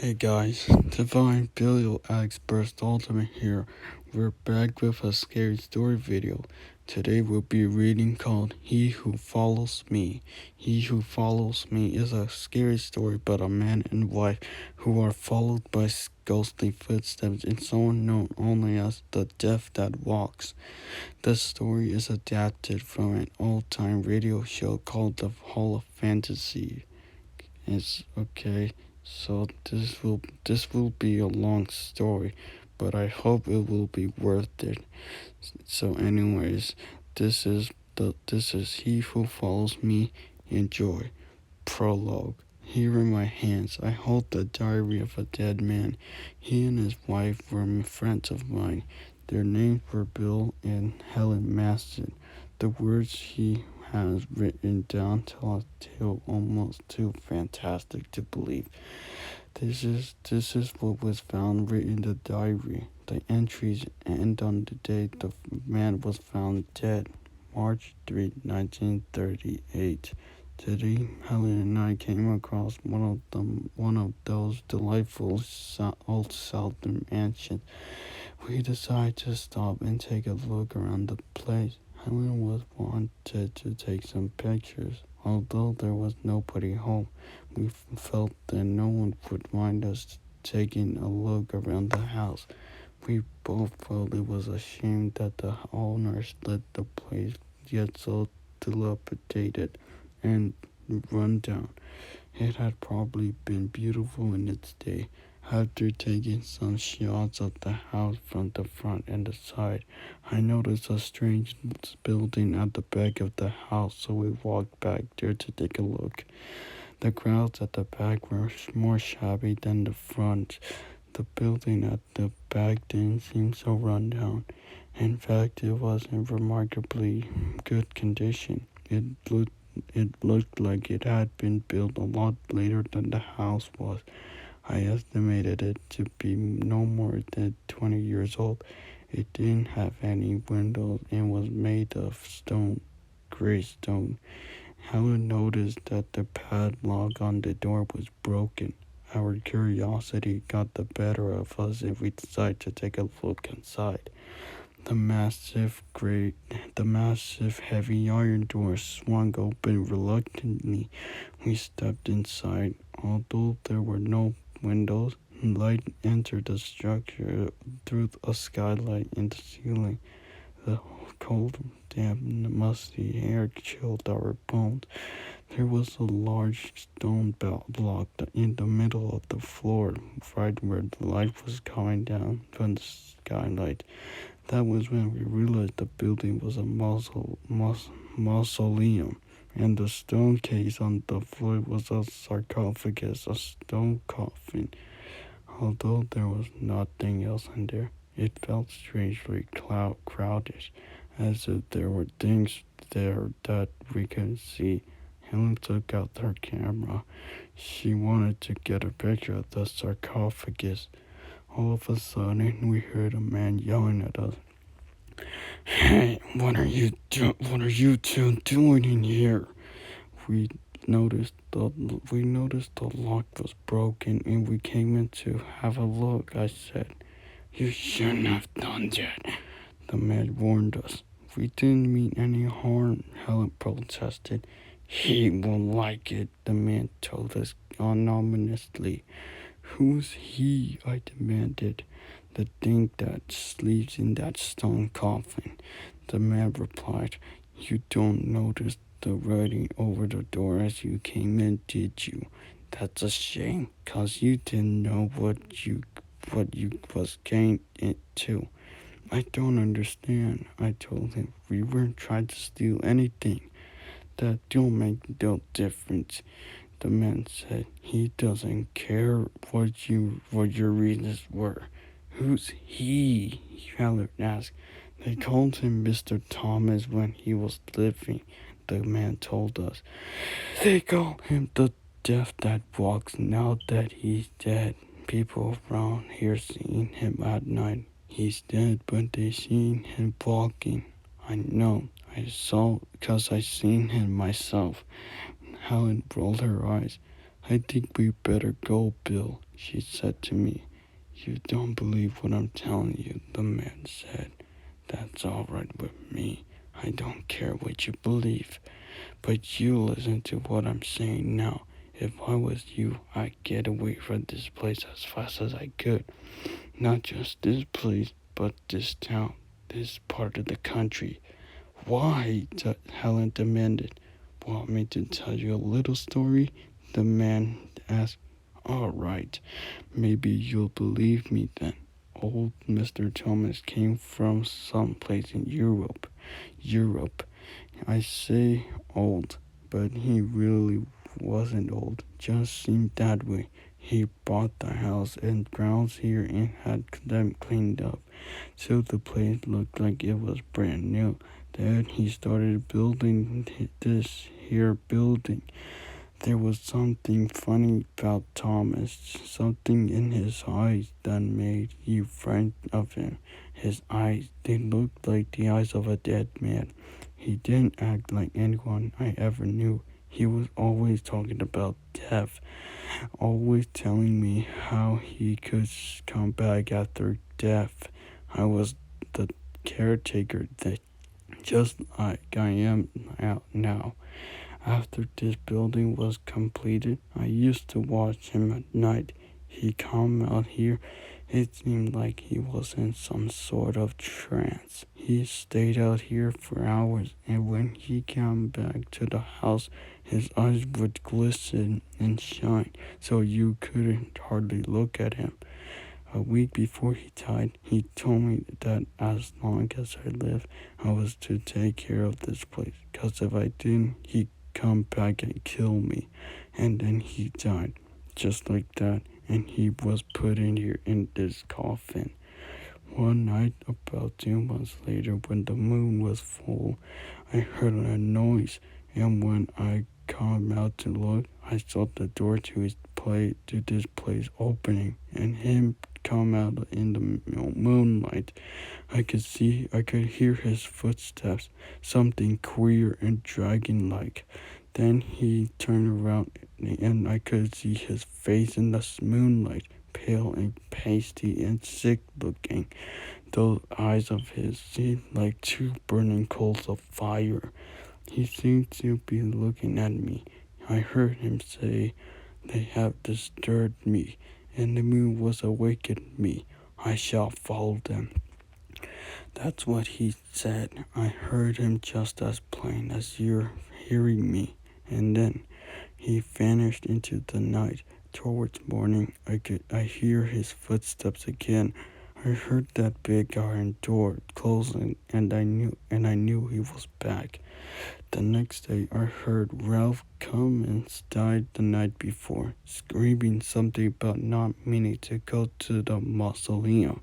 Hey guys, Divine Billion Burst Ultimate here. We're back with a scary story video. Today we'll be reading called He Who Follows Me. He Who Follows Me is a scary story about a man and wife who are followed by ghostly footsteps in someone known only as the Death That Walks. This story is adapted from an old-time radio show called The Hall of Fantasy. It's okay. So this will be a long story, but I hope it will be worth it. So anyways, this is He Who Follows Me. Enjoy. Prologue. Here in my hands I hold the diary of a dead man. He and his wife were friends of mine. Their names were Bill and Helen Maston. The words he has written down tell a tale almost too fantastic to believe. This is what was found written in the diary. The entries end on the date the man was found dead, March 3, 1938. Today, Helen and I came across one of those delightful old southern mansions. We decided to stop and take a look around the place. Helen wanted to take some pictures. Although there was nobody home, we felt that no one would mind us taking a look around the house. We both felt it was a shame that the owners let the place get so dilapidated and run down. It had probably been beautiful in its day. After taking some shots of the house from the front and the side, I noticed a strange building at the back of the house, so we walked back there to take a look. The grounds at the back were more shabby than the front. The building at the back didn't seem so run down. In fact, it was in remarkably good condition. It looked like it had been built a lot later than the house was. I estimated it to be no more than 20 years old. It didn't have any windows and was made of stone, gray stone. Helen noticed that the padlock on the door was broken. Our curiosity got the better of us and we decided to take a look inside. The massive heavy iron door swung open reluctantly. We stepped inside. Although there were no windows, light entered the structure through a skylight in the ceiling. The cold, damp, musty air chilled our bones. There was a large stone block in the middle of the floor, right where the light was coming down from the skylight. That was when we realized the building was a mausoleum, and the stone case on the floor was a sarcophagus, a stone coffin. Although there was nothing else in there, it felt strangely crowded, as if there were things there that we couldn't see. Helen took out her camera. She wanted to get a picture of the sarcophagus. All of a sudden, we heard a man yelling at us. "Hey, what are you two doing in here?" We we noticed the lock was broken and we came in to have a look. I said, "You shouldn't have done that." The man warned us. "We didn't mean any harm," Helen protested. "He won't like it," the man told us ominously. "Who's he?" I demanded. "The thing that sleeps in that stone coffin," the man replied. "You don't notice the writing over the door as you came in, did you? That's a shame, 'cause you didn't know what you was getting into." "I don't understand," I told him. "We weren't trying to steal anything." "That don't make no difference," the man said. "He doesn't care what your reasons were." "Who's he?" Helen asked. "They called him Mr. Thomas when he was living," the man told us. "They call him the Death That Walks now that he's dead. People around here seen him at night. He's dead, but they seen him walking." "I know. I saw, 'cause I seen him myself." Helen rolled her eyes. I think we better go, Bill, she said to me. You don't believe what I'm telling you, the man said. That's all right with me. I don't care what you believe. But you listen to what I'm saying now. If I was you, I'd get away from this place as fast as I could. Not just this place, but this town, this part of the country. Why? Helen demanded. Want me to tell you a little story? The man asked. All right, maybe you'll believe me then. Old Mr. Thomas came from some place in Europe. Europe. I say old, but he really wasn't old, just seemed that way. He bought the house and grounds here and had them cleaned up, so the place looked like it was brand new. Then he started building this here building. There was something funny about Thomas, something in his eyes that made you frightened of him. His eyes, they looked like the eyes of a dead man. He didn't act like anyone I ever knew. He was always talking about death, always telling me how he could come back after death. I was the caretaker that just like I am out now. After this building was completed, I used to watch him at night. He'd come out here. It seemed like he was in some sort of trance. He stayed out here for hours, and when he came back to the house, his eyes would glisten and shine, so you couldn't hardly look at him. A week before he died, he told me that as long as I lived, I was to take care of this place, because if I didn't, he'd come back and kill me. And then he died, just like that, and he was put in here in this coffin. One night, about 2 months later, when the moon was full, I heard a noise, and when I came out to look, I saw the door to this place opening, and him come out in the moonlight. I could hear his footsteps, something queer and dragon-like. Then he turned around, and I could see his face in the moonlight, pale and pasty and sick-looking. Those eyes of his seemed like two burning coals of fire. He seemed to be looking at me. I heard him say, "They have disturbed me, and the moon was awakened me. I shall follow them." That's what he said. I heard him just as plain as you're hearing me. And then he vanished into the night. Towards morning, I hear his footsteps again. I heard that big iron door closing, and I knew he was back. The next day, I heard Ralph Cummins died the night before, screaming something about not meaning to go to the mausoleum.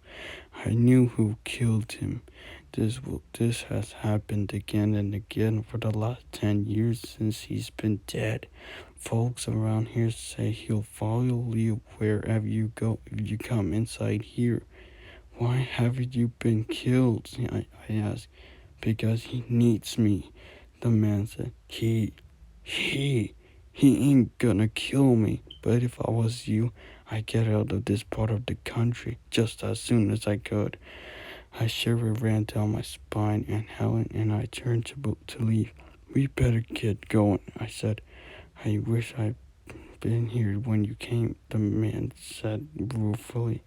I knew who killed him. This has happened again and again for the last 10 years since he's been dead. Folks around here say he'll follow you wherever you go if you come inside here. Why haven't you been killed? I asked. Because he needs me, the man said. He ain't gonna kill me. But if I was you, I'd get out of this part of the country just as soon as I could. A shiver ran down my spine, and Helen and I turned to leave. We better get going, I said. I wish I'd been here when you came, the man said ruefully.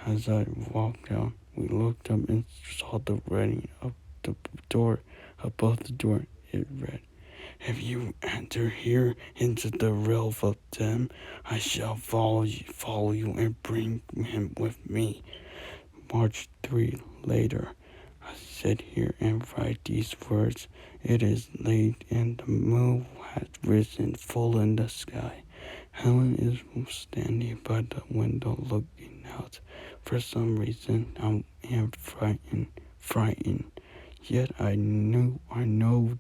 As I walked out, we looked up and saw the writing up the door. Above the door, it read, "If you enter here into the realm of them, I shall follow you and bring him with me." March 3 later. I sit here and write these words. It is late and the moon has risen full in the sky. Helen is standing by the window looking out. For some reason, I am frightened. Yet I know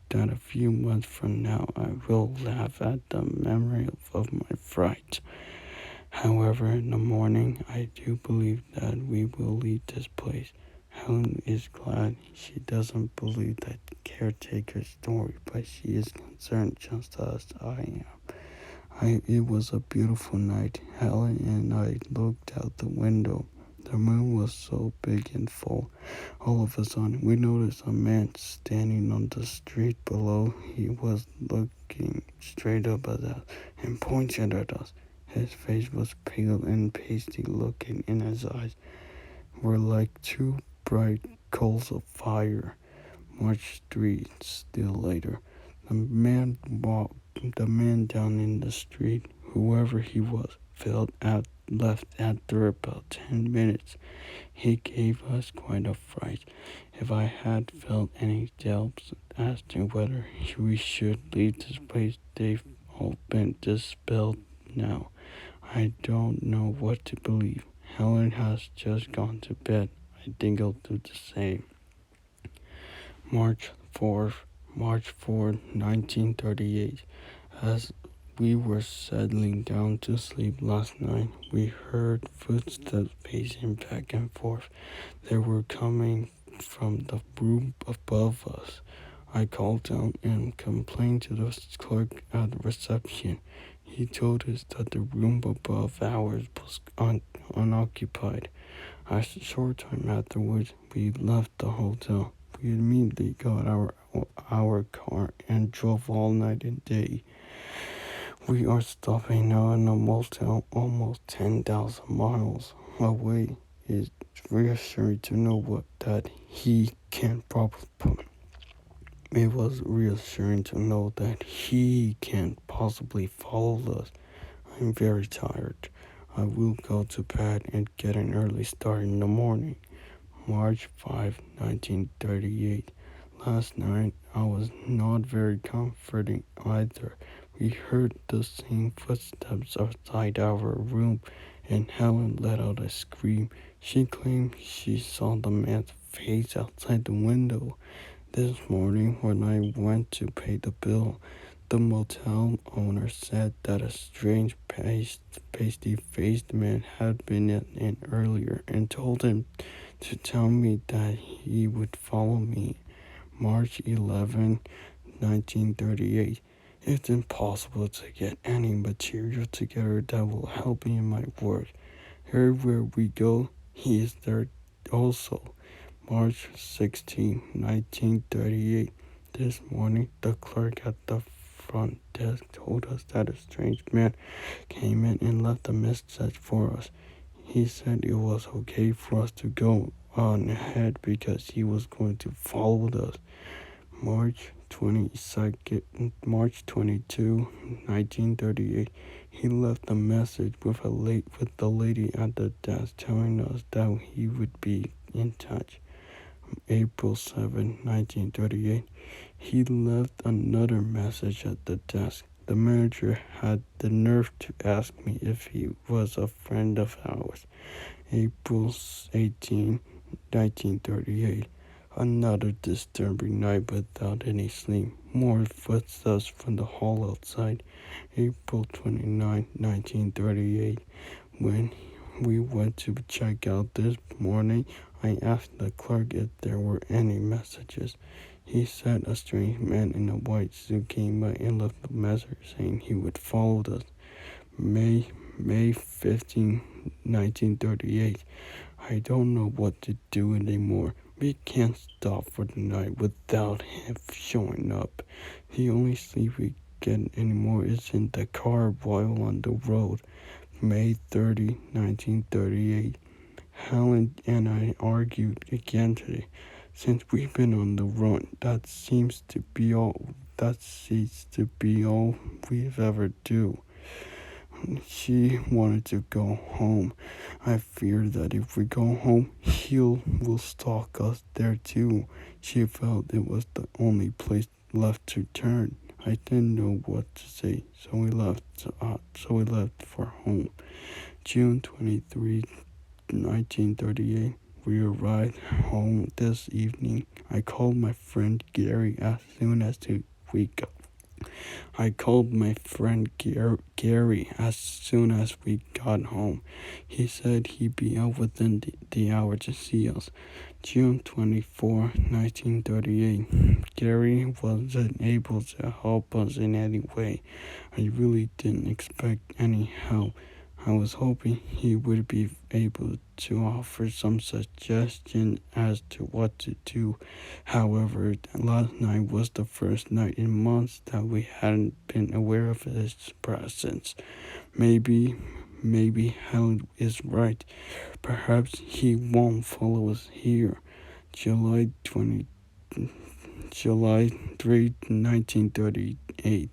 that a few months from now I will laugh at the memory of my fright. However, in the morning, I do believe that we will leave this place. Helen is glad. She doesn't believe that caretaker story, but she is concerned just as I am. It was a beautiful night. Helen and I looked out the window. The moon was so big and full. All of a sudden, we noticed a man standing on the street below. He was looking straight up at us and pointed at us. His face was pale and pasty looking, and his eyes were like two bright coals of fire. March 3, still later. The man down in the street, whoever he was, left after about 10 minutes. He gave us quite a fright. If I had felt any doubts as to whether we should leave this place, they've all been dispelled now. I don't know what to believe. Helen has just gone to bed. I think I'll do the same. March 4th, March 4, 1938. As we were settling down to sleep last night, we heard footsteps pacing back and forth. They were coming from the room above us. I called down and complained to the clerk at the reception. He told us that the room above ours was unoccupied. A short time afterwards, we left the hotel. We immediately got our car and drove all night and day. We are stopping now in a motel almost 10,000 miles away. It's reassuring to know that he can probably. It was reassuring to know that he can't possibly follow us. I'm very tired. I will go to bed and get an early start in the morning. March 5, 1938. Last night I was not very comforting either. We heard the same footsteps outside our room, and Helen let out a scream. She claimed she saw the man's face outside the window. This morning, when I went to pay the bill, the motel owner said that a strange pasty-faced man had been in earlier and told him to tell me that he would follow me. March 11, 1938. It's impossible to get any material together that will help me in my work. Everywhere we go, he is there also. March 16, 1938. This morning, the clerk at the front desk told us that a strange man came in and left a message for us. He said it was okay for us to go on ahead because he was going to follow us. March 22, 1938. He left a message with the lady at the desk telling us that he would be in touch. April 7, 1938. He left another message at the desk. The manager had the nerve to ask me if he was a friend of ours. April 18, 1938. Another disturbing night without any sleep. More footsteps from the hall outside. April 29, 1938. When we went to check out this morning, I asked the clerk if there were any messages. He said a strange man in a white suit came by and left a message saying he would follow us. May 15, 1938. I don't know what to do anymore. We can't stop for the night without him showing up. The only sleep we get anymore is in the car while on the road. May 30, 1938. Helen and I argued again today. Since we've been on the run, that seems to be all we've ever do. She wanted to go home. I fear that if we go home, will stalk us there too. She felt it was the only place left to turn. I didn't know what to say, so we left for home. June 23, 1938. We arrived home this evening. I called my friend Gary as soon as we got I called my friend Gary as soon as we got home. He said he'd be out within the hour to see us. June 24, 1938. Gary wasn't able to help us in any way. I really didn't expect any help. I was hoping he would be able to offer some suggestion as to what to do. However, last night was the first night in months that we hadn't been aware of his presence. Maybe Helen is right. Perhaps he won't follow us here. July 20, July 3, 1938.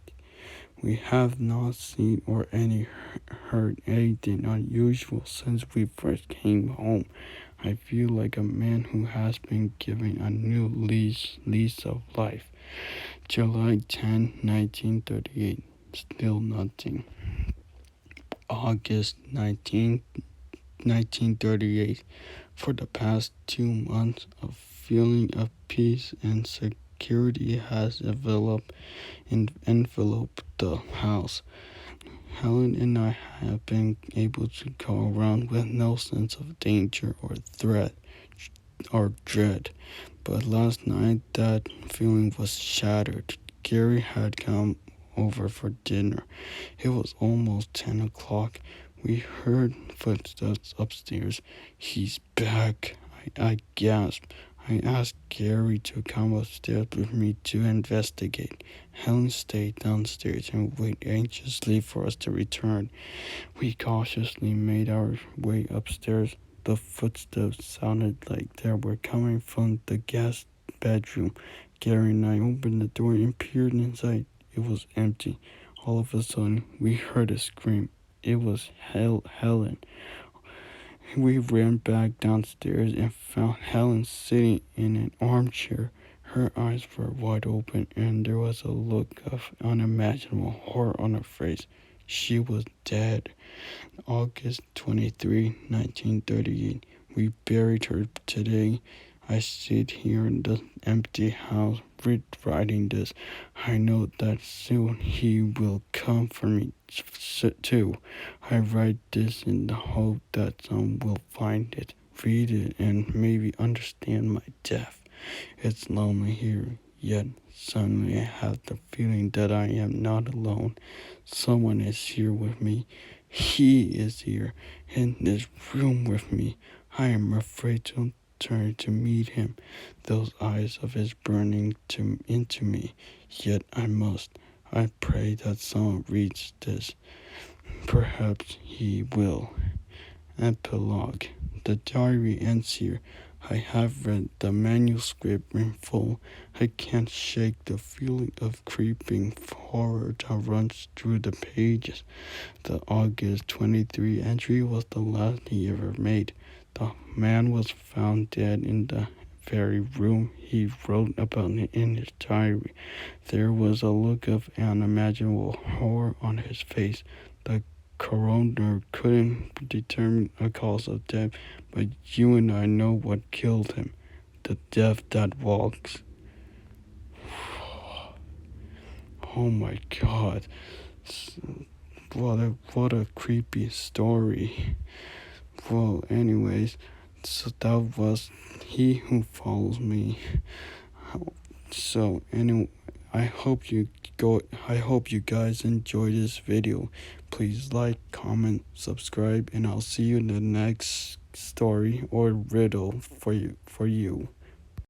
We have not seen or heard anything unusual since we first came home. I feel like a man who has been given a new lease of life. July 10, 1938. Still nothing. August 19, 1938. For the past 2 months, a feeling of peace and security has enveloped the house. Helen and I have been able to go around with no sense of danger or threat or dread. But last night that feeling was shattered. Gary had come over for dinner. It was almost 10 o'clock. We heard footsteps upstairs. He's back. I gasped. I asked Gary to come upstairs with me to investigate. Helen stayed downstairs and waited anxiously for us to return. We cautiously made our way upstairs. The footsteps sounded like they were coming from the guest bedroom. Gary and I opened the door and peered inside. It was empty. All of a sudden, we heard a scream. It was Helen. We ran back downstairs and found Helen sitting in an armchair. Her eyes were wide open and there was a look of unimaginable horror on her face. She was dead. August 23, 1938. We buried her today. I sit here in the empty house writing this. I know that soon he will come for me too. I write this in the hope that some will find it, read it, and maybe understand my death. It's lonely here, yet suddenly I have the feeling that I am not alone. Someone is here with me. He is here in this room with me. I am afraid to turn to meet him. Those eyes of his burning into me. Yet I must. I pray that someone reads this. Perhaps he will. Epilogue. The diary ends here. I have read the manuscript in full. I can't shake the feeling of creeping horror that runs through the pages. The August 23 entry was the last he ever made. The man was found dead in the very room he wrote about in his diary. There was a look of unimaginable horror on his face. The coroner couldn't determine a cause of death, but you and I know what killed him. The death that walks. Oh my God. What a creepy story. Well, anyways, so that was He Who Follows Me. So anyway, I hope you guys enjoy this video. Please like, comment, subscribe, and I'll see you in the next story or riddle for you.